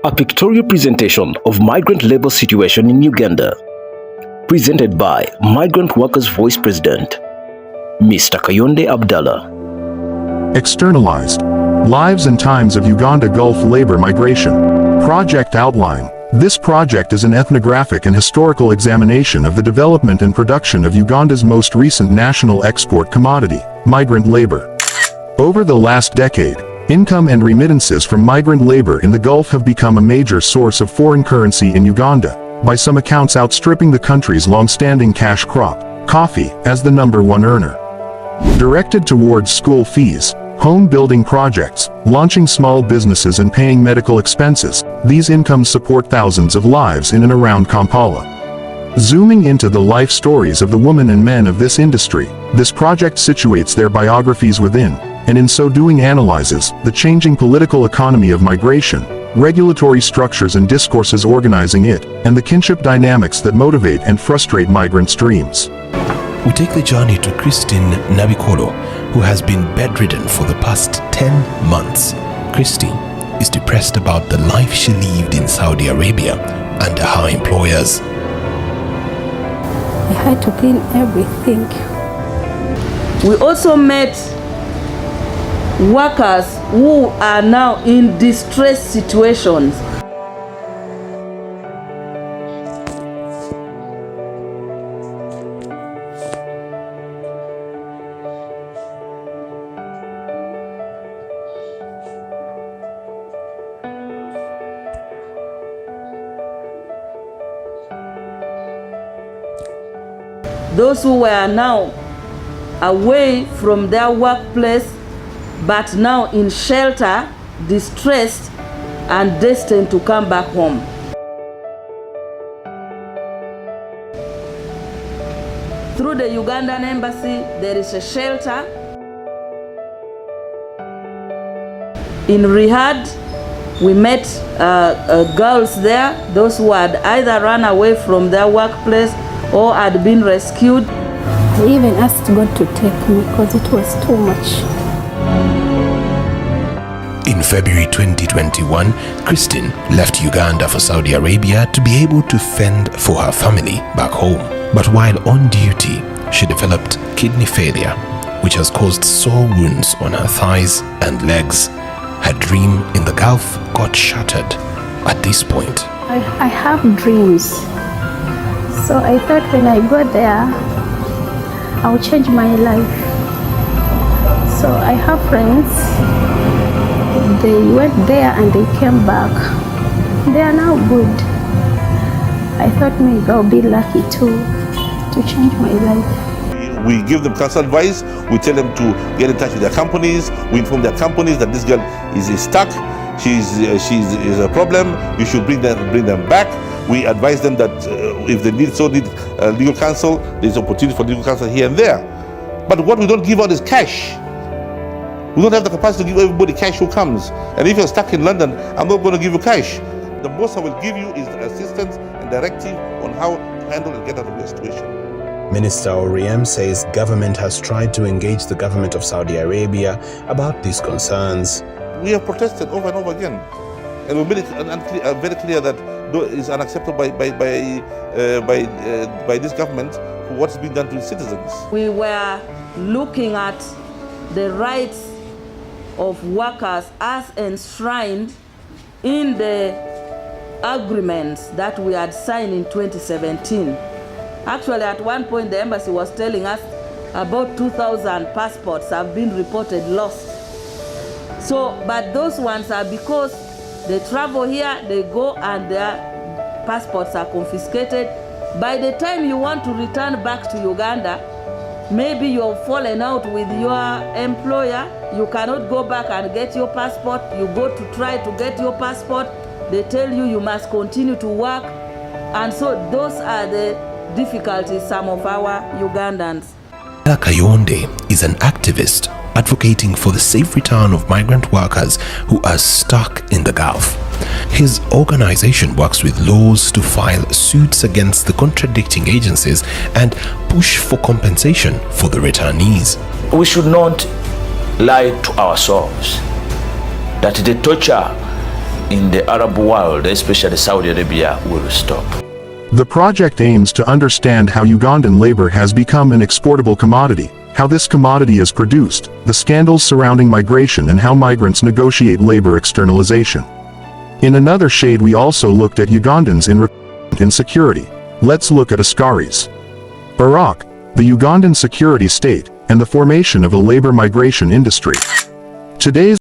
A pictorial presentation of migrant labor situation in Uganda, presented by Migrant Workers Voice President, Mr. Kayonde Abdallah. Externalized. Lives and Times of Uganda Gulf Labor Migration. Project Outline. This project is an ethnographic and historical examination of the development and production of Uganda's most recent national export commodity, migrant labor. Over the last decade, income and remittances from migrant labor in the Gulf have become a major source of foreign currency in Uganda, by some accounts outstripping the country's long-standing cash crop, coffee, as the #1 earner. Directed towards school fees, home building projects, launching small businesses and paying medical expenses, these incomes support thousands of lives in and around Kampala. Zooming into the life stories of the women and men of this industry, this project situates their biographies within, and in so doing analyzes, the changing political economy of migration, regulatory structures and discourses organizing it, and the kinship dynamics that motivate and frustrate migrants' dreams. We take the journey to Christine Nabikolo, who has been bedridden for the past 10 months. Christine is depressed about the life she lived in Saudi Arabia under her employers. I had to clean everything. We also met workers who are now in distressed situations. Those who were now away from their workplace, but now in shelter, distressed, and destined to come back home. Through the Ugandan embassy, there is a shelter. In Riyadh, we met girls there, those who had either run away from their workplace or had been rescued. I even asked God to take me because it was too much. In February 2021, Christine left Uganda for Saudi Arabia to be able to fend for her family back home. But while on duty, she developed kidney failure, which has caused sore wounds on her thighs and legs. Her dream in the Gulf got shattered at this point. I have dreams. So I thought when I go there, I'll change my life. So I have friends. They went there and they came back. They are now good. I thought maybe I'll be lucky to change my life. We give them counsel advice. We tell them to get in touch with their companies. We inform their companies that this girl is stuck. She's a problem. You should bring them back. We advise them that if they need legal counsel, there's opportunity for legal counsel here and there. But what we don't give out is cash. We don't have the capacity to give everybody cash who comes. And if you're stuck in London, I'm not going to give you cash. The most I will give you is assistance and directive on how to handle and get out of your situation. Minister Oriem says government has tried to engage the government of Saudi Arabia about these concerns. We have protested over and over again. And we made it very clear that it's unacceptable by this government for what's being done to its citizens. We were looking at the rights of workers as enshrined in the agreements that we had signed in 2017. Actually, at one point, the embassy was telling us about 2,000 passports have been reported lost. So, but those ones are because they travel here, they go, and their passports are confiscated. By the time you want to return back to Uganda, maybe you've fallen out with your employer, you cannot go back and get your passport, you go to try to get your passport, they tell you you must continue to work. And so those are the difficulties some of our Ugandans. Kayonde is an activist advocating for the safe return of migrant workers who are stuck in the Gulf. His organization works with laws to file suits against the contradicting agencies and push for compensation for the returnees. We should not lie to ourselves that the torture in the Arab world, especially Saudi Arabia, will stop. The project aims to understand how Ugandan labor has become an exportable commodity, how this commodity is produced, the scandals surrounding migration, and how migrants negotiate labor externalization. In another shade, we also looked at Ugandans in insecurity. Let's look at Askaris. Iraq, the Ugandan security state, and the formation of a labor migration industry. Today's